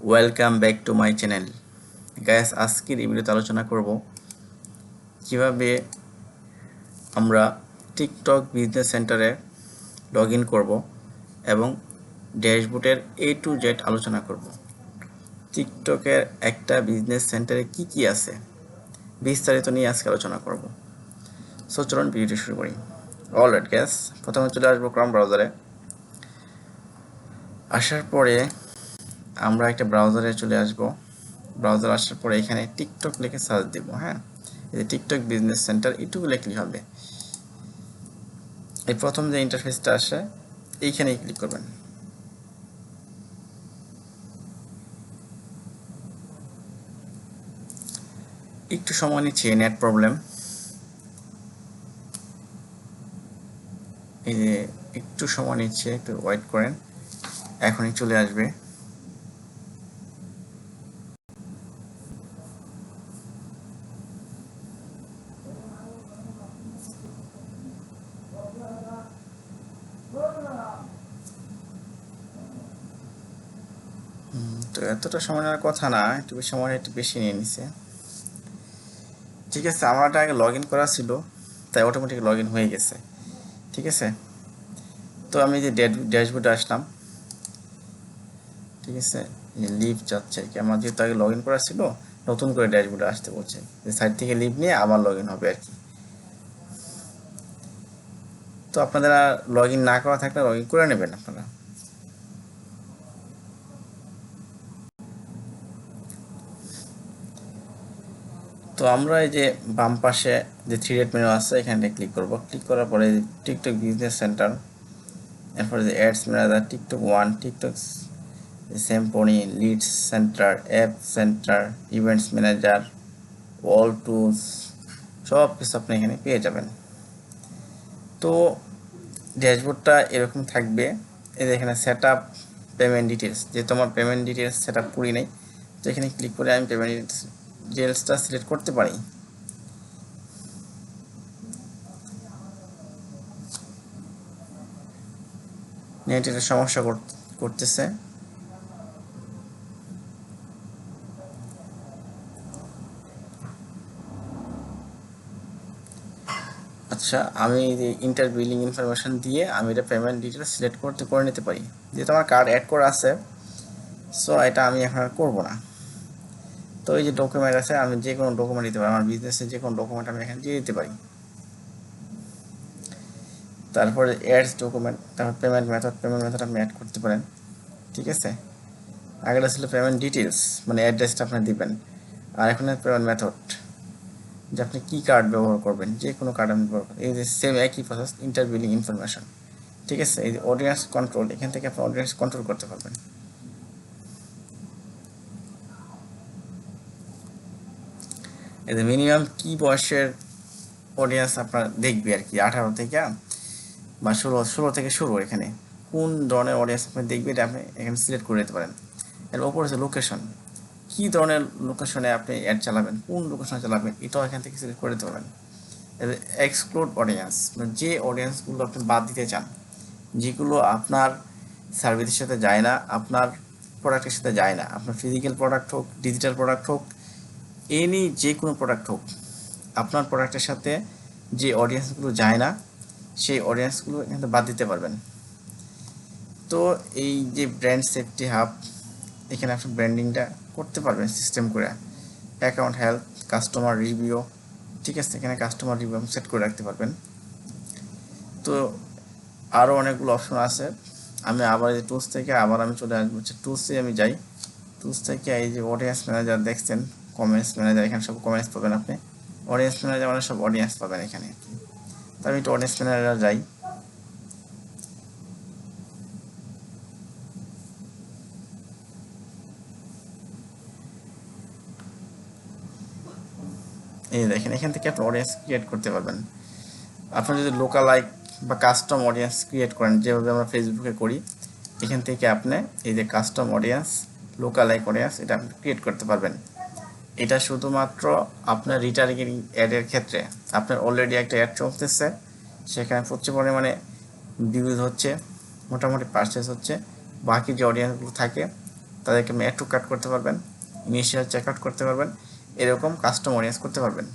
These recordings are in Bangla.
Welcome back to my channel guys. আজকের এই ভিডিওতে আলোচনা করব কিভাবে আমরা টিকটক বিজনেস সেন্টারে লগ ইন করবো এবং ড্যাশবোর্ডের A to Z আলোচনা করব। টিকটকের একটা বিজনেস সেন্টারে কি কি আছে বিস্তারিত নিয়ে আজকে আলোচনা করব। সো চলুন ভিডিওটি শুরু করি। অলরাইট গাইস, প্রথমে চলে আসবো ক্রোম ব্রাউজারে। আসার পরে আমরা একটা ব্রাউজারে চলে আসবো। ব্রাউজার আসার পরে এখানে টিকটক লিখে সার্চ দিব। হ্যাঁ, এই টিকটক বিজনেস সেন্টার এটুকু লিখলেই হবে। এই প্রথম যে ইন্টারফেসটা আসে এইখানেই ক্লিক করবেন। একটু সময় নিচ্ছে, নেট প্রবলেম। এই যে একটু সময় নিচ্ছে, একটু ওয়েট করেন, এখনই চলে আসবে। তো এতটা সময় নেওয়ার কথা না, একটু সময় একটু বেশি নিয়ে নিছে। ঠিক আছে, আমার আগে লগ ইন করা ছিল, তাই অটোমেটিক লগ ইন হয়ে গেছে। ঠিক আছে, তো আমি যে ড্যাশবোর্ডে আসলাম। ঠিক আছে, লিভ যাচ্ছে আর কি। আমার যেহেতু আগে লগ ইন করা ছিল, নতুন করে ড্যাশবোর্ডে আসতে বলছে। সাইট থেকে লিভ নিয়ে আবার লগ ইন হবে আর কি। তো আপনাদের লগ ইন না করা থাকলে লগ ইন করে নেবেন আপনারা। তো আমরা এই যে বাম পাশে যে থ্রি ডট মেনু আছে এখানে ক্লিক করব। ক্লিক করার পরে টিকটক বিজনেস সেন্টার, এরপরে যে ads manager, TikTok one, TikTok Symphony, leads centre, app centre, events manager, all tools, সব কিছু আপনি এখানে পেয়ে যাবেন। তো ড্যাশবোর্ডটা এরকম থাকবে। এই যে এখানে সেট আপ পেমেন্ট ডিটেলস, যেহেতু আমার পেমেন্ট ডিটেলস সেট আপ করি নাই, তো এখানে ক্লিক করে আমি পেমেন্ট ডিটেলসটা সিলেক্ট করতে পারি। নেট এটা সমস্যা করতেছে। আচ্ছা, আমি যে ইন্টার বিলিং ইনফরমেশন দিয়ে আমি এটা পেমেন্ট ডিটেলস সিলেক্ট করে নিতে পারি। যেহেতু আমার কার্ড অ্যাড করা আছে, সো এটা আমি এখন আর করবো না। তো এই যে ডকুমেন্ট আছে, আমি যে কোনো ডকুমেন্ট দিতে পারি। আমার বিজনেসের যে কোনো ডকুমেন্ট আমি এখানে দিয়ে দিতে পারি। তারপরে অ্যাডস ডকুমেন্ট, তারপর পেমেন্ট মেথড আপনি অ্যাড করতে পারেন। ঠিক আছে, আগেটা ছিল পেমেন্ট ডিটেলস, মানে অ্যাড্রেসটা আপনি দিবেন। আর এখন পেমেন্ট মেথড, যে আপনি কী কার্ড ব্যবহার করবেন, যে কোনো কার্ড আপনি ব্যবহার করবেন। এই যে সেম একই প্রসেস, ইন্টার বিলিং ইনফরমেশন। ঠিক আছে, এই যে অডিয়েন্স কন্ট্রোল, এখান থেকে আপনি অডিয়েন্স কন্ট্রোল করতে পারবেন। এই যে মিনিমাম কি বয়সের অডিয়েন্স আপনার দেখবে আর কি, 18 থেকে বা 16 থেকে শুরু। এখানে কোন ধরনের অডিয়েন্স আপনি দেখবে এটা আপনি এখানে সিলেক্ট করে দিতে পারেন। এর ওপর হচ্ছে লোকেশন, কী ধরনের লোকেশনে আপনি অ্যাড চালাবেন, কোন লোকেশনে চালাবেন, এটাও এখান থেকে সিলেক্ট করে দিতে পারবেন। এক্সক্লুড অডিয়েন্স, মানে যে অডিয়েন্সগুলো আপনি বাদ দিতে চান, যেগুলো আপনার সার্ভিসের সাথে যায় না, আপনার প্রোডাক্টের সাথে যায় না, আপনার ফিজিক্যাল প্রোডাক্ট হোক, ডিজিটাল প্রোডাক্ট হোক, এনি যে কোনো প্রোডাক্ট হোক, আপনার প্রোডাক্টের সাথে যে অডিয়েন্সগুলো যায় না, সেই অডিয়েন্সগুলো এখানে বাদ দিতে পারবেন। তো এই যে ব্র্যান্ড সেফটি হাব, এখানে আপনি ব্র্যান্ডিংটা করতে পারবেন সিস্টেম করে। অ্যাকাউন্ট হেলথ, কাস্টমার রিভিউ, ঠিক আছে, এখানে কাস্টমার রিভিউ সেট করে রাখতে পারবেন। তো আরও অনেকগুলো অপশন আছে। আমি আবার এই টুলস থেকে আবার আমি চলে আসবো, হচ্ছে টুলসে আমি যাই। টুলস থেকে এই যে অডিয়েন্স ম্যানেজার দেখছেন, কমেন্টস ম্যানেজার, এখানে সব কমেন্টস পাবেন আপনি। অডিয়েন্স ম্যানেজার মানে সব অডিয়েন্স পাবেন এখানে। তো আমি একটু অডিয়েন্স ম্যানেজার যাই। এই দেখেন, এখান থেকে আপনি অডিয়েন্স ক্রিয়েট করতে পারবেন। আপনি যদি লোকাল লাইক বা কাস্টম অডিয়েন্স ক্রিয়েট করেন, যেভাবে আমরা ফেসবুকে করি, এখান থেকে আপনি এই যে custom audience, local like audience, এটা আপনি ক্রিয়েট করতে পারবেন। এটা শুধুমাত্র আপনার রিটার্গেটিং অ্যাডের ক্ষেত্রে। আপনার অলরেডি একটা অ্যাড চলতেছে, সেখানে প্রচুর পরিমাণে ভিউজ হচ্ছে, মোটামুটি পারচেস হচ্ছে, বাকি যে অডিয়েন্সগুলো থাকে তাদেরকে আপনি অ্যাড টু কাট করতে পারবেন, ইনিশিয়াল চেক আউট করতে পারবেন, এরকম কাস্টম অডিয়েন্স করতে পারবেন।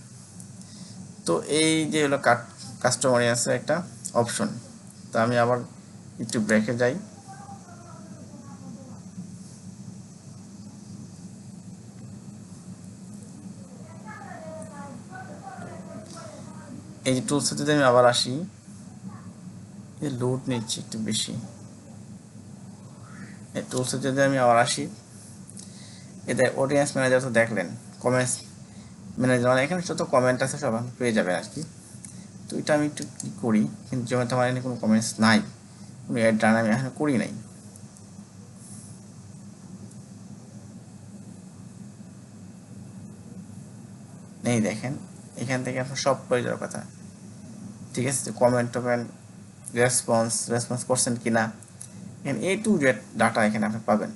তো এই যে হলো কাস্টম অডিয়েন্সের একটা অপশন। তো আমি আবার একটু ব্রেকে যাই। এই যে টুলসে যদি আমি আবার আসি, এই লোড নিচ্ছি একটু বেশি। এই টুলসে যদি আমি আবার আসি, এদের অডিয়েন্স ম্যানেজার তো দেখলেন, কমেন্টস ম্যানেজার মানে এখানে যত কমেন্ট আছে সব আপনি পেয়ে যাবেন আর কি। তো এটা আমি একটু করি, কিন্তু যেমন আমার এখানে কোনো কমেন্টস নাই, কোনো অ্যাড রান আমি এখানে করি নাই। এই দেখেন এখান থেকে আপনার সব পেয়ে যাওয়ার কথা, ঠিক আছে। কমেন্ট টমেন্ট, রেসপন্স করছেন কিনা, এখানে A to Z ডাটা এখানে আপনি পাবেন,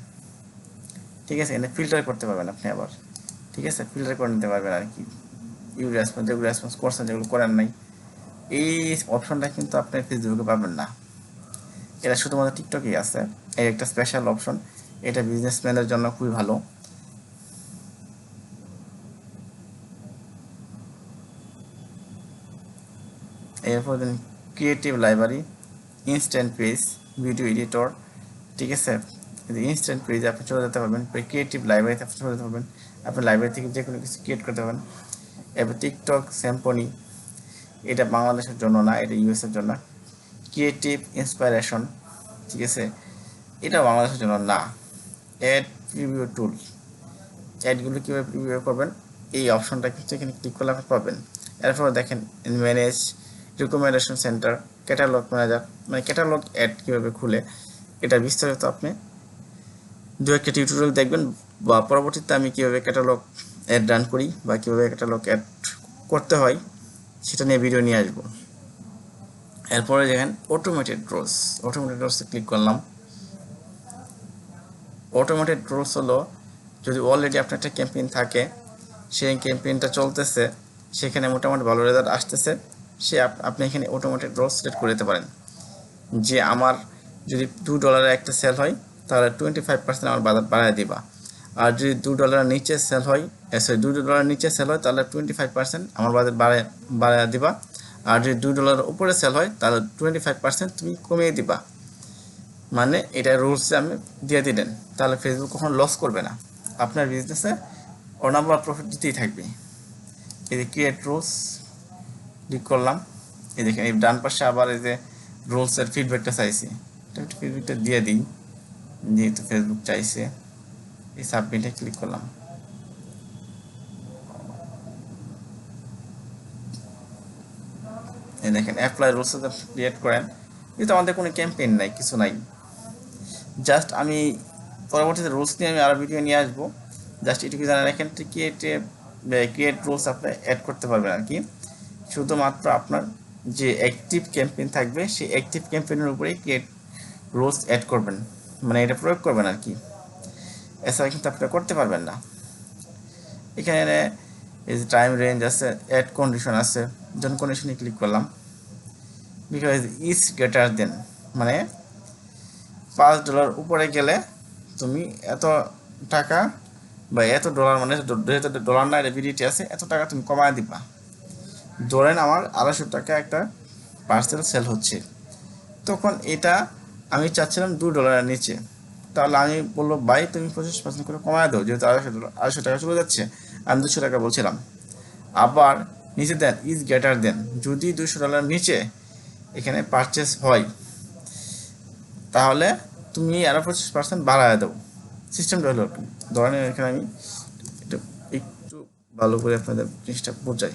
ঠিক আছে। এখানে ফিল্টার করতে পারবেন আপনি আবার, ঠিক আছে, ফিল্টার করে নিতে পারবেন আর কি। যেগুলো রেসপন্স করছেন, যেগুলো করেন নাই, এই অপশনটা কিন্তু আপনি ফেসবুকে পাবেন না, এটা শুধুমাত্র টিকটকেই আছে। এই একটা স্পেশাল অপশন, এটা বিজনেসম্যানের জন্য খুবই ভালো। এরপর then creative library, instant page, video editor, ঠিক আছে। ইনস্ট্যান্ট পেজে আপনি চলে যেতে পারবেন, ক্রিয়েটিভ লাইব্রেরিতে আপনি চলে যেতে পারবেন, আপনি লাইব্রেরি থেকে যে কোনো কিছু ক্রিয়েট করতে পারবেন। এরপর টিকটক সিম্ফনি, এটা বাংলাদেশের জন্য না, এটা ইউএস এর জন্য। ক্রিয়েটিভ ইন্সপাইরেশন, ঠিক আছে, এটা বাংলাদেশের জন্য না। অ্যাড প্রিভিউ টুল, অ্যাডগুলো কীভাবে প্রিভিউ করবেন এই অপশনটা কিন্তু এখানে ক্লিক করলে আপনি পাবেন। এরপর দেখেন manage recommendation centre, catalogue manager, মানে ক্যাটালগ অ্যাড কীভাবে খুলে, এটা বিস্তারিত আপনি দু একটা টিউটোরিয়াল দেখবেন, বা পরবর্তীতে আমি কীভাবে ক্যাটালগ অ্যাড রান করি বা কীভাবে ক্যাটালগ অ্যাড করতে হয় সেটা নিয়ে ভিডিও নিয়ে আসবো। এরপরে দেখেন অটোমেটেড রোলসে ক্লিক করলাম। অটোমেটেড রোলস হলো, যদি অলরেডি আপনার একটা ক্যাম্পেইন থাকে, সেই ক্যাম্পেইনটা চলতেছে, সেখানে মোটামুটি ভালো রেজাল্ট আসতেছে, আপনি এখানে অটোমেটেড রোলস সিলেক্ট করে দিতে পারেন যে আমার যদি $2 একটা সেল হয় তাহলে 25% আমার বাজার বাড়ায় দিবা, আর যদি $2 নিচে সেল হয়, $2 নিচে সেল হয় তাহলে 25% আমার বাজার বাড়ায় দিবা, আর যদি $2 উপরে সেল হয় তাহলে 25% তুমি কমিয়ে দিবা। মানে এটা রুলসে আমি দিয়ে দিলেন, তাহলে ফেসবুক কখনো লস করবে না, আপনার বিজনেসে অনাবর প্রফিট দিতেই থাকবে। এই যে ক্রিয়েট রুলস ক্লিক করলাম, এই দেখেন এই ডান পাশে আবার এই যে রুলসের ফিডব্যাকটা চাইছি, একটু ফিডব্যাকটা দিয়ে দিই, যেহেতু ফেসবুক চাইছে। এই সাবমিটে ক্লিক করলাম। এই দেখেন অ্যাপ্লাই রুলস ক্রিয়েট করেন, কিন্তু আমাদের কোনো ক্যাম্পেইন নাই, কিছু নাই। জাস্ট আমি পরবর্তীতে রুলস নিয়ে আমি আরও ভিডিও নিয়ে আসবো। জাস্ট এটুকু জানা রাখেন, ক্রিয়েট রুলস আপনি অ্যাড করতে পারবেন আর কি। শুধুমাত্র আপনার যে অ্যাক্টিভ ক্যাম্পেইন থাকবে সেই অ্যাক্টিভ ক্যাম্পেইনের উপরেই ক্রিয়েট রুলস অ্যাড করবেন, মানে এটা প্রয়োগ করবেন আর কি, এছাড়া কিন্তু আপনি করতে পারবেন না। এখানে এই যে টাইম রেঞ্জ আছে, অ্যাড কন্ডিশন আছে, জন কন্ডিশনে ক্লিক করলাম। বিকজ ইজ গ্রেটার দেন, মানে $5 উপরে গেলে তুমি এত টাকা বা এত ডলার, মানে $, না এটা ভিডিটি আছে, এত টাকা তুমি কমায় দিবা। ধরেন আমার $250 একটা পার্সেল সেল হচ্ছে, তখন এটা আমি চাচ্ছিলাম $2 নিচে, তাহলে আমি বলবো ভাই তুমি 25% করে কমায় দাও, যেহেতু $250 চলে যাচ্ছে, আমি $200 বলছিলাম। আবার নিচে দেন ইজ গ্রেটার দেন, যদি $200 নিচে এখানে পারচেস হয় তাহলে তুমি আরও 25% বাড়ায় দাও। সিস্টেমটা হলো ধরেন, এখানে আমি একটু ভালো করে আপনাদের জিনিসটা বোঝাই।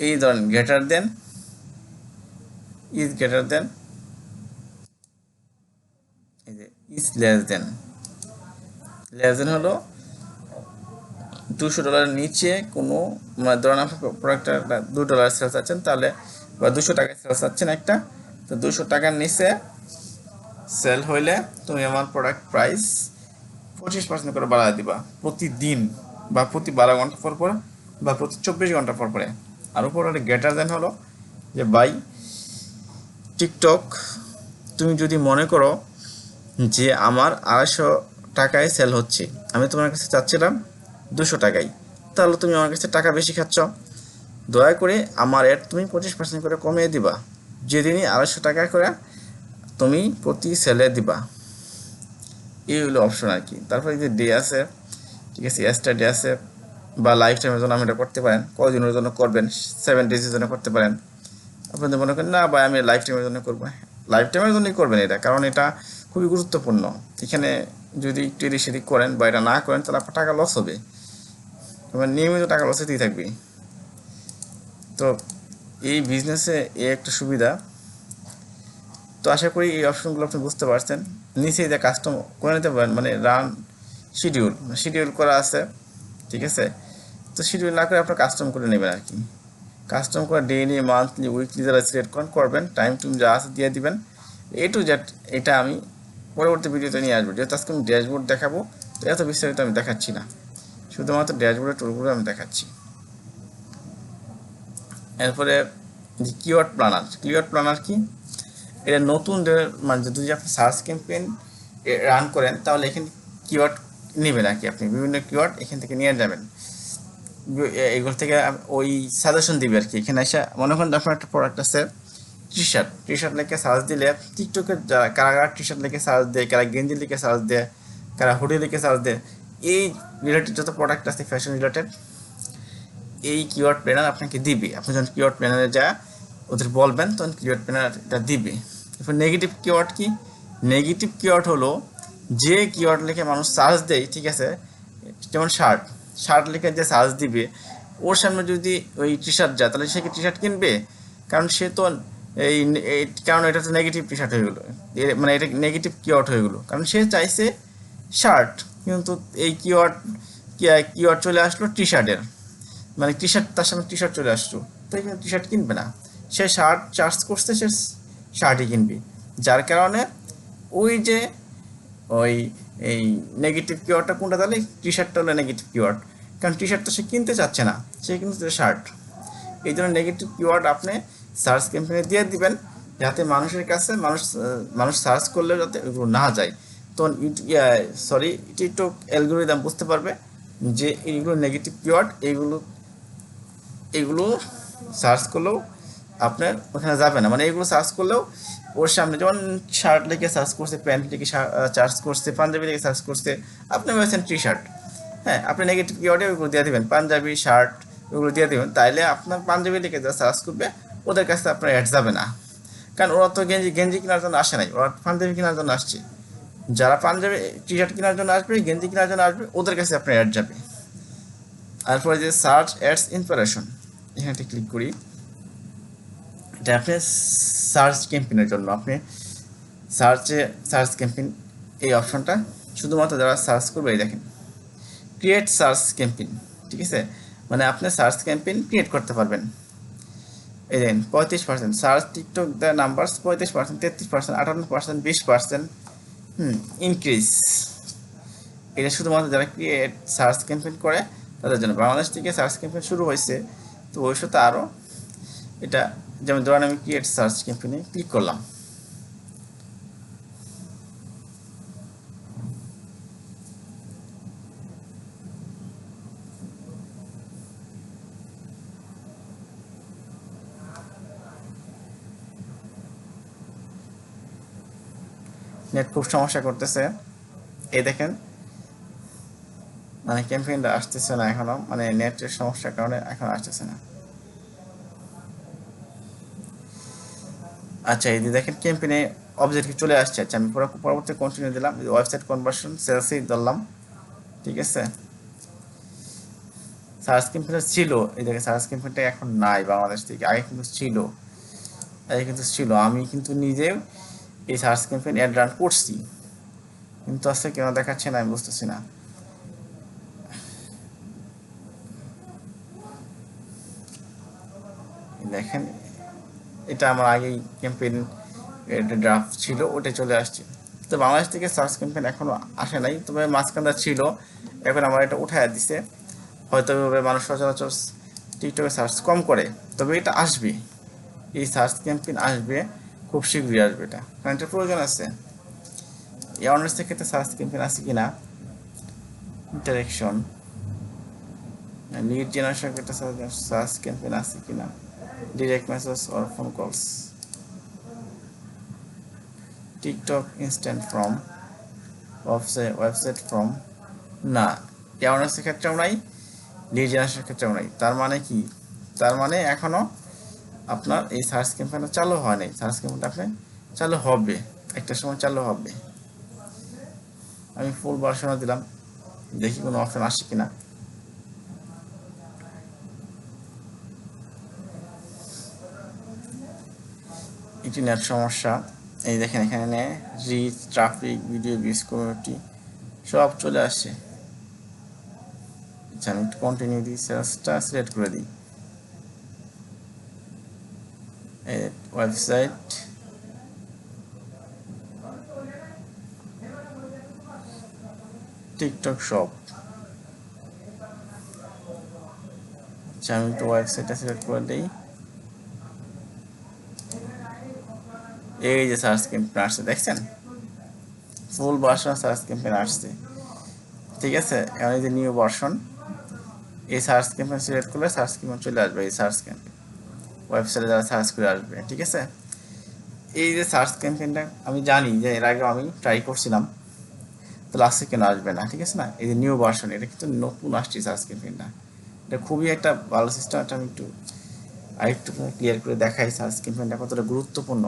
এই ধরেন greater than, is greater than, এই যে ইজ লেস দেন হলো $200 নিচে কোনো, মানে ধরেন আপনি প্রোডাক্টটা $2 সেল চাচ্ছেন, তাহলে বা $200 সেল চাচ্ছেন একটা, তো $200 নিচে সেল হইলে তুমি আমার প্রোডাক্ট প্রাইস 25% করে বাড়ায় দিবা প্রতিদিন, বা প্রতি 12 ঘন্টা পর পর, বা প্রতি 24 ঘন্টা পর পরে। আর উপর গ্রেটার দেন হলো যে বাই টিকটক তুমি যদি মনে করো যে আমার 250 টাকায় সেল হচ্ছে, আমি তোমার কাছে চাচ্ছিলাম 200 টাকায়, তাহলে তুমি আমার কাছে টাকা বেশি খাচ্ছ, দয়া করে আমার এর তুমি 25% করে কমিয়ে দিবা, যেদিনই 250 টাকা করে তুমি প্রতি সেলে দিবা। এই হলো অপশন আর কি। তারপরে যে ডে আছে, ঠিক আছে, এক্সট্রা ডে আছে, বা লাইফ টাইমের জন্য আপনি এটা করতে পারেন। কদিনের জন্য করবেন? 7 ডেজের জন্য করতে পারেন। আপনাদের মনে করেন না ভাই আমি লাইফ টাইমের জন্য করবো, লাইফ টাইমের জন্যই করবেন এটা, কারণ এটা খুবই গুরুত্বপূর্ণ। এখানে যদি একটু এদিক সেদিক করেন বা এটা না করেন তাহলে আপনার টাকা লস হবে, তোমার নিয়মিত টাকা লস হতেই থাকবে। তো এই বিজনেসে এই একটা সুবিধা। তো আশা করি এই অপশনগুলো আপনি বুঝতে পারছেন। নিচে যে কাস্টম করে নিতে পারেন, মানে রান শিডিউল করা আছে, ঠিক আছে। তো শিডিউল না করে আপনার কাস্টম করে নেবেন আর কি। কাস্টম করে ডেইলি, মান্থলি, উইকলি যারা সিলেক্ট করবেন, টাইম টুম যা আছে দিয়ে দিবেন। টু জেড এটা আমি পরবর্তী ভিডিওতে নিয়ে আসবো, যেহেতু আজকে আমি ড্যাশবোর্ড দেখাবো, তো এত বিস্তারিত আমি দেখাচ্ছি না, শুধুমাত্র ড্যাশবোর্ডের টুলগুলো আমি দেখাচ্ছি। এরপরে কিওয়ার্ড প্ল্যানার কি? এটা নতুন মানে যদি আপনি সার্চ ক্যাম্পেইন রান করেন তাহলে এখানে কিওয়ার্ড নেবেন আর কি, আপনি বিভিন্ন কিওয়ার্ড এখান থেকে নিয়ে যাবেন, এগুলো থেকে ওই সাজেশন দিবে আর কি। এখানে এসে মনে করেন আপনার একটা প্রোডাক্ট আছে টি শার্ট লিখে সার্চ দিলে টিকটকে যারা কারা টি শার্ট লিখে সার্চ দেয়, কারা গেঞ্জি লিখে সার্চ দেয়, কারা হুডি লিখে সার্চ দেয়, এই রিলেটেড যত প্রোডাক্ট আছে ফ্যাশন রিলেটেড, এই কিওয়ার্ড প্ল্যানার আপনাকে দিবে। আপনি যখন কিওয়ার্ড প্ল্যানারে যা ওদের বলবেন তখন কিওয়ার্ড প্ল্যানারটা দিবে। এরপর নেগেটিভ কিওয়ার্ড কি? নেগেটিভ কিওয়ার্ড হলো যে কিওয়ার্ড লিখে মানুষ সার্চ দেয়, ঠিক আছে, যেমন শার্ট লিখে যে সার্চ দিবে, ওর সামনে যদি ওই টি শার্ট যায় তাহলে সে কি টি শার্ট কিনবে? কারণ সে তো এই কারণ এটা তো নেগেটিভ টি শার্ট হয়ে গেলো, মানে এটা নেগেটিভ কিওয়ার্ড হয়ে গেলো, কারণ সে চাইছে শার্ট, কিন্তু এই কিওয়ার্ড চলে আসলো টি শার্টের, মানে টি শার্ট, তার সামনে টি শার্ট চলে আসলো, তো এখানে টি শার্ট কিনবে না, সে শার্ট চার্জ করছে, সে শার্টই কিনবে। যার কারণে ওই যে ওই এই নেগেটিভ কিওয়ার্ডটা কোনটা, তাহলে টি শার্টটা হলো নেগেটিভ কিওয়ার্ড, কারণ টি শার্ট তো সে কিনতে চাচ্ছে না, সে কিনতে শার্ট। এই জন্য নেগেটিভ কিওয়ার্ড আপনি সার্চ ক্যাম্পেইনে দিয়ে দিবেন, যাতে মানুষের কাছে মানুষ সার্চ করলে যাতে ওগুলো না যায়। তখন টিকটক অ্যালগরিদম বুঝতে পারবে যে এইগুলো নেগেটিভ কিওয়ার্ড, এগুলো সার্চ করলেও আপনার ওখানে যাবে না, মানে এগুলো সার্চ করলেও ওর সামনে, যেমন শার্ট লিখে সার্চ করছে, প্যান্ট লিখে সার্চ করছে, পাঞ্জাবি লিখে সার্চ করছে, আপনি বলছেন টি শার্ট, হ্যাঁ, আপনি নেগেটিভ কিওয়ার্ডে ওইগুলো দিয়ে দেবেন, পাঞ্জাবি, শার্ট, ওগুলো দিয়ে দেবেন, তাইলে আপনার পাঞ্জাবি লিখে যা সার্চ করবে ওদের কাছে আপনার অ্যাড যাবে না, কারণ ওরা তো গেঞ্জি কেনার জন্য আসে নাই, ওরা পাঞ্জাবি কেনার জন্য আসছে। যারা পাঞ্জাবি টি শার্ট কেনার জন্য আসবে, গেঞ্জি কেনার জন্য আসবে, ওদের কাছে আপনার অ্যাড যাবে। তারপরে যে সার্চ অ্যাডস ইনস্পিরেশন, এখানে ক্লিক করি, এটা আপনি সার্চ ক্যাম্পেইনের জন্য, আপনি সার্চ ক্যাম্পেইন এই অপশনটা শুধুমাত্র যারা সার্চ করবে, এই দেখেন ক্রিয়েট সার্চ ক্যাম্পেইন, ঠিক আছে, মানে আপনি সার্চ ক্যাম্পেইন ক্রিয়েট করতে পারবেন। এই দেখেন 35%, search TikTok the numbers 35%, 33%, 58%, 20% increase. এটা শুধুমাত্র যারা ক্রিয়েট সার্চ ক্যাম্পেইন করে তাদের জন্য। বাংলাদেশ থেকে সার্চ ক্যাম্পেইন শুরু হয়েছে, তো ভবিষ্যতে আরও এটা, যেমন ধরেন আমি ক্রিয়েট সার্চ ক্যাম্পেইনে ক্লিক করলাম, নেট খুব সমস্যা করতেছে, এই দেখেন মানে ক্যাম্পেইনটা আসতেছে না এখনো, মানে নেটের সমস্যার কারণে এখন আসতেছে না। আচ্ছা, এই যে দেখেন ক্যাম্পেইনে অবজেক্টিভ চলে আসছে। আচ্ছা, আমি পরবর্তী কন্টিনিউ দিলাম, ওয়েবসাইট কনভার্সন সেলসই ধরলাম, ঠিক আছে। সার্চ ক্যাম্পেইনটা ছিল, এই দেখেন সার্চ ক্যাম্পেইনটা এখন নাই বাংলাদেশ থেকে, আগে কিন্তু ছিল, আমি কিন্তু নিজেও এই সার্চ ক্যাম্পেইন অ্যাড রান করছি, কিন্তু আজকে কেন দেখাচ্ছে না আমি বুঝতেছি না। দেখেন এটা আমার আগেই ক্যাম্পেইন ড্রাফট ছিল, ওটা চলে আসছে। তো বাংলাদেশ থেকে সার্চ ক্যাম্পেইন এখনো আসে নাই, তবে মাঝখানটা ছিল, এখন আমার এটা উঠায় দিছে। হয়তো মানুষ সচরাচর টিকটকে সার্চ কম করে, তবে এটা আসবে, এই সার্চ ক্যাম্পেইন আসবে, খুব শীঘ্রই আসবে এটা, কারণ এটা প্রয়োজন আছে। অ্যাওয়ারনেসের ক্ষেত্রে সার্চ ক্যাম্পেইন আছে কিনা, ইন্টারেকশন, লিড জেনারেশন ক্ষেত্রে সার্চ ক্যাম্পেইন আছে কিনা, direct message or phone calls, TikTok instant from, website from, না অ্যাওয়ারনেসের ক্ষেত্রেও নাই, লিড জেনারেশনের ক্ষেত্রেও নাই। তার মানে কি, তার মানে এখনো আপনার এই সার্চ ক্যাম্পেইনটা চালু হয় নাই। সার্চ ক্যাম্পেইনটা আপনি চালু হবে, একটা সময় চালু হবে। আমি ফুল ভার্সন দিলাম, দেখি কোনো অপশন আসে কিনা। একটি নেট সমস্যা, এই দেখেন এখানে reach, traffic, video views, community সব চলে আসছে। আচ্ছা আমি একটু কন্টিনিউ দিই, সার্চটা সিলেক্ট করে দিই। Website, TikTok shop. আচ্ছা আমি একটু ওয়েবসাইটটা সিলেক্ট করে দিই। এই যে সার্চ ক্যাম্পেইন আসছে, দেখছেন ফুল ভার্সন সার্চ ক্যাম্পেইন আসছে। ঠিক আছে, এখন এই যে নিউ ভার্সন, এই সার্চ ক্যাম্পেইন সিলেক্ট করলে সার্চ ক্যাম্পেইন চলে আসবে। এই সার্চ ক্যাম্পেইন ওয়েবসাইটে যারা সার্চ করে আসবে। ঠিক আছে, এই যে সার্চ ক্যাম্পেইনটা আমি জানি যে এর আগে আমি ট্রাই করছিলাম, তো লাস্টে কেন আসবে না। ঠিক আছে না, এই যে নিউ ভার্সন, এটা কিন্তু নতুন আসছে সার্চ ক্যাম্পেইনটা, এটা খুবই একটা ভালো সিস্টেম। এটা আমি একটু আরেকটু ক্লিয়ার করে দেখাই সার্চ ক্যাম্পেইনটা কতটা গুরুত্বপূর্ণ।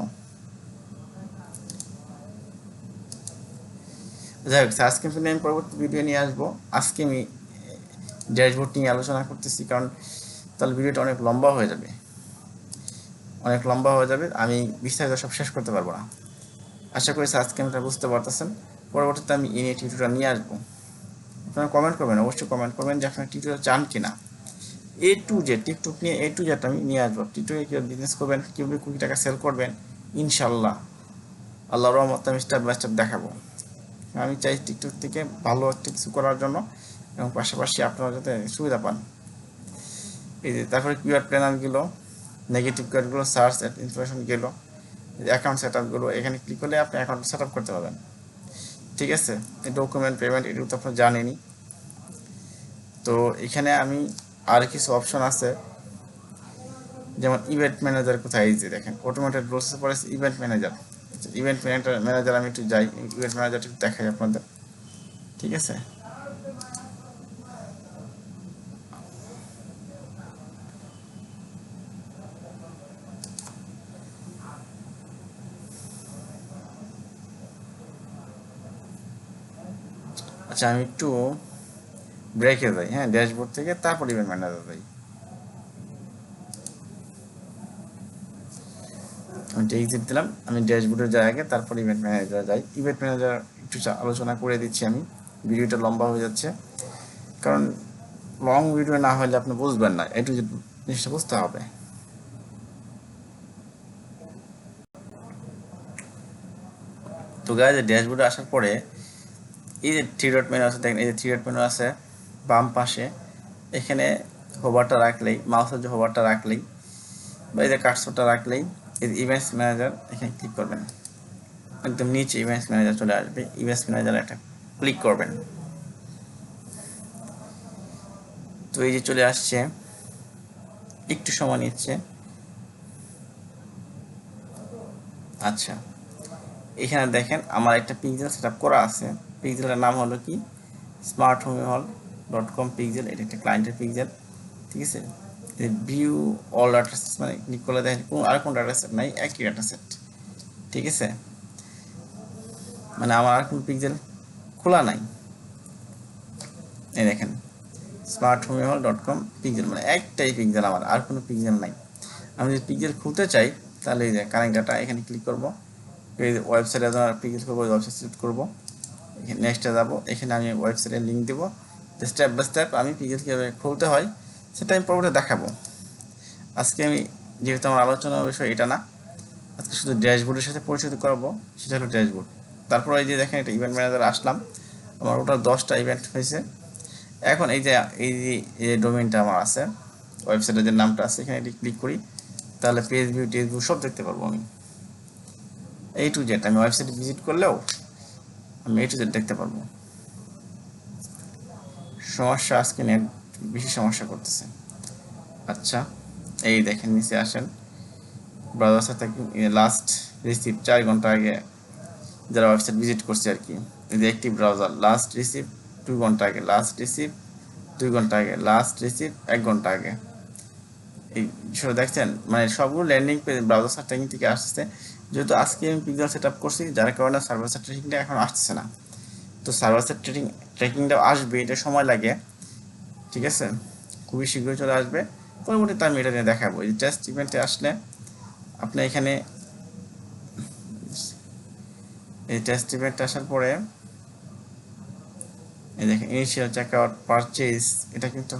যাই হোক, সার্চ ক্যাম্পেইন আমি পরবর্তী ভিডিও নিয়ে আসবো। আজকে আমি ড্যাশবোর্ড নিয়ে আলোচনা করতেছি, কারণ তাহলে ভিডিওটা অনেক লম্বা হয়ে যাবে, অনেক লম্বা হয়ে যাবে, আমি বিস্তারিত সব শেষ করতে পারবো না। আশা করি সার্চ ক্যাম্পেইনটা বুঝতে পারতেছেন। পরবর্তীতে আমি এই টিউটোরিয়াল নিয়ে আসবো। আপনারা কমেন্ট করবেন, অবশ্যই কমেন্ট করবেন যে আপনারা টিউটোরিয়াল চান কিনা। এ টু জেড টিকটক নিয়ে এ টু জেড আমি নিয়ে আসবো। টিকটকে কীভাবে বিজনেস করবেন, কীভাবে কোটি টাকা সেল করবেন, ইনশাল্লাহ আল্লাহর রহমতে আমি স্টেপ বাই স্টেপ দেখাবো। আমি চাই টিকটক থেকে ভালো একটা কিছু করার জন্য, এবং পাশাপাশি আপনারা যাতে সুবিধা পান। এই যে তারপরে কিওয়ার্ড প্ল্যানার গেলো, নেগেটিভ কিওয়ার্ডগুলো, সার্চ ইনফরমেশন গেলো, অ্যাকাউন্ট সেট আপগুলো, এখানে ক্লিক করলে আপনি অ্যাকাউন্ট সেট আপ করতে পারবেন। ঠিক আছে, ডকুমেন্ট, পেমেন্ট, এগুলো তো আপনারা জানেনই। তো এখানে আমি আর কিছু অপশন আছে, যেমন ইভেন্ট ম্যানেজার কোথায়, এই যে দেখেন অটোমেটেড প্রসেস পরে ইভেন্ট ম্যানেজার। ইভেন্ট ম্যানেজার আমি একটু যাই, ইভেন্ট ম্যানেজার একটু দেখাই আপনাদের। ঠিক আছে, আচ্ছা আমি একটু ব্রেকে যাই, হ্যাঁ ড্যাশবোর্ড থেকে, তারপর ইভেন্ট ম্যানেজার যাই। আমি এক্সিট দিলাম, আমি ড্যাশবোর্ডের যাই আগে, তারপর ইভেন্ট ম্যানেজার যাই। ইভেন্ট ম্যানেজার একটু আলোচনা করে দিচ্ছি আমি, ভিডিওটা লম্বা হয়ে যাচ্ছে, কারণ লং ভিডিও না হলে আপনি বুঝবেন না, একটু জিনিসটা বুঝতে হবে। তো গাইজ ড্যাশবোর্ডে আসার পরে এই যে থ্রি ডট মেনু আছে, দেখেন এই যে থ্রি ডট মেনু আছে বাম পাশে, এখানে হোভারটা রাখলেই, মাউসের যে হোভারটা রাখলেই বা এই যে কার্সরটা রাখলেই এই ইভেন্টস ম্যানেজার, এখানে ক্লিক করবেন, একদম নিচে ইভেন্টস ম্যানেজার চলে আসবে। ইভেন্টস ম্যানেজার একটা ক্লিক করবেন, তো এই যে চলে আসছে, একটু সময় নিচ্ছে। আচ্ছা এখানে দেখেন আমার একটা পিক্সেল সেট আপ করা আছে, পিক্সেলের নাম হলো কি smarthomehall.com পিক্সেল, এটা একটা ক্লায়েন্টের পিক্সেল। ঠিক আছে, ভিউ অল ডাটা সেট, মানে ক্লিক করলে দেখেন কোনো আর কোনো ডাটা সেট নাই, একই ডাটা সেট। ঠিক আছে, মানে আমার আর কোনো পিক্সেল খোলা নাই। এই দেখেন smarthomehall.com পিক্সেল, মানে একটাই পিক্সেল আমার, আর কোনো পিক্সেল নাই। আমি যদি পিক্সেল খুলতে চাই, তাহলে এই যে কানেক্ট ডাটা, এখানে ক্লিক করবো, এই যে ওয়েবসাইটে পিক্সেল করবো, ওয়েবসাইট সিলেক্ট করবো, নেক্সটে যাবো, এখানে আমি ওয়েবসাইটের লিঙ্ক দেবো। স্টেপ বাই স্টেপ আমি পিক্সেল কীভাবে খুলতে হয় সেটা আমি পরবর্তী দেখাবো। আজকে আমি যেহেতু আমার আলোচনার বিষয় এটা না, আজকে শুধু ড্যাশবোর্ডের সাথে পরিচিত করাবো, সেটা হলো ড্যাশবোর্ড। তারপর এই যে দেখেন এটা ইভেন্ট ম্যানেজার আসলাম, আমার ওটা 10টা ইভেন্ট হয়েছে। এখন এই যে ডোমেইনটা আমার আছে, ওয়েবসাইটের যে নামটা আছে, এখানে এটি ক্লিক করি, তাহলে পেজ ভিউ, টেজ ভিউ সব দেখতে পারবো আমি। A to Z। আমি ওয়েবসাইটে ভিজিট করলেও আমি A to Z দেখতে পারবো। সমস্যা, আজকে নেট বেশি সমস্যা করতেছে। আচ্ছা, এই দেখেন নিচে আসেন, ব্রাউজার থেকে লাস্ট রিসিভ 4 ঘন্টা আগে যারা ওয়েবসাইট ভিজিট করছে আর কি। এই যে একটি ব্রাউজার লাস্ট রিসিভ 2 ঘন্টা আগে, লাস্ট রিসিভ 2 ঘন্টা আগে, লাস্ট রিসিভ 1 ঘন্টা আগে। এই বিষয় দেখছেন, মানে সবগুলো ল্যান্ডিং পেজ ব্রাউজার সেটিং থেকে আসছে। যেহেতু আজকে আমি পিক্সেল সেট আপ করছি, যার কারণে সার্ভার সাইড ট্র্যাকিংটা এখন আসছে না। তো সার্ভার সাইড ট্র্যাকিংটাও আসবে, এটা সময় লাগে, ঠিক আছে, খুবই শীঘ্রই চলে আসবে। পরবর্তীতে আমি এটা নিয়ে দেখাবো। এই টেস্ট ইভেন্টে আসলে আপনি এখানে এই টেস্ট ইভেন্টে আসার পরে এই দেখেন ইনিশিয়াল চেকআউট পারচেজ, এটা কিন্তু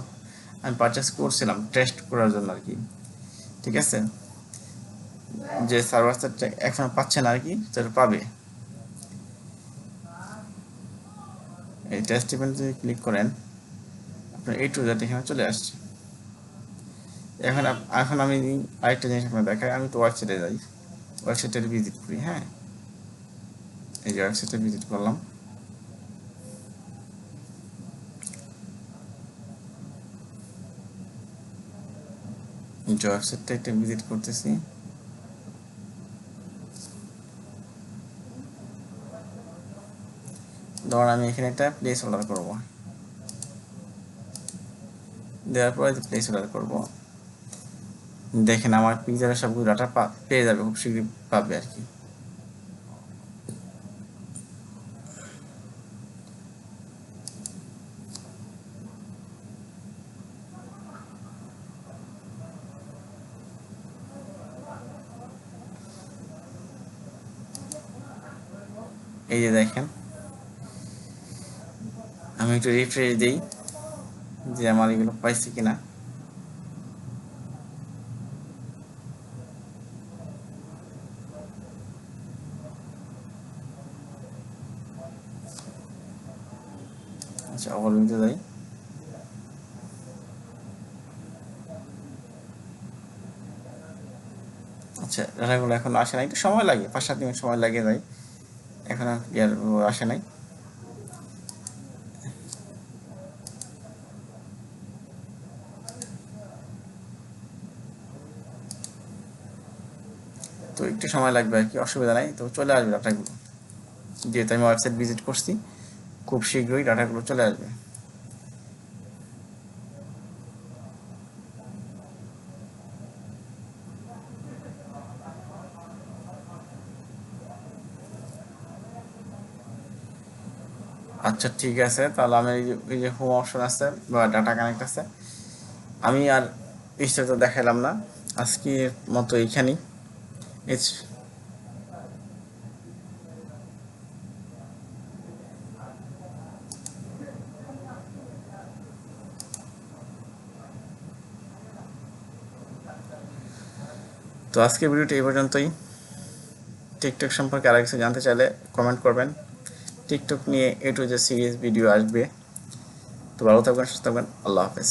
আমি পারচেজ করছিলাম টেস্ট করার জন্য আর কি, ঠিক আছে। যে সার্ভার সাইডটা এখন পাচ্ছে না আর কি, সেটা পাবে। এই টেস্ট ইভেন্ট যদি ক্লিক করেন, আপনার A to Z এখানে চলে আসছে। এখন আমি আরেকটা জিনিস আপনার দেখাই। আমি তো ওয়েবসাইটে যাই, ওয়েবসাইটে ভিজিট করি। হ্যাঁ, এই যে ওয়েবসাইটে ভিজিট করলাম, যে ওয়েবসাইটটা একটা ভিজিট করতেছি। ধর আমি এখানে একটা প্লেস অর্ডার করবো, দেওয়ার পরে প্লেস অর্ডার করবো। দেখেন আমার পিকচারের সবগুলো ডাটা পেয়ে যাবে, খুব শীঘ্রই পাবে আর কি। এই যে দেখেন, আমি একটু রিফ্রেশ দিই যে আমার এগুলো পাইছি কিনা। আচ্ছা, ওভারভিউতে যাই। আচ্ছা, ডাটাগুলো এখন আসে নাই, একটু সময় লাগে, 5-7 মিনিট সময় লাগে যায়, এখন আর ক্লিয়ার আসে নাই। তো একটু সময় লাগবে আর কি, অসুবিধা নাই, তো চলে আসবে ডাটাগুলো। যেহেতু আমি ওয়েবসাইট ভিজিট করছি, খুব শীঘ্রই ডাটাগুলো চলে আসবে। আচ্ছা ঠিক আছে, তাহলে আমি এই যে হোম অপশন আছে বা ডাটা কানেক্ট আছে, আমি আর বিস্তারিত দেখালাম না, আজকের মতো এইখানেই। তো আজকের ভিডিওটি এই পর্যন্তই। টিকটক সম্পর্কে আরও কিছু জানতে চাইলে কমেন্ট করবেন। টিকটক নিয়ে A to Z series video আসবে। তো ভালো থাকবেন, সুস্থ থাকবেন, আল্লাহ হাফেজ।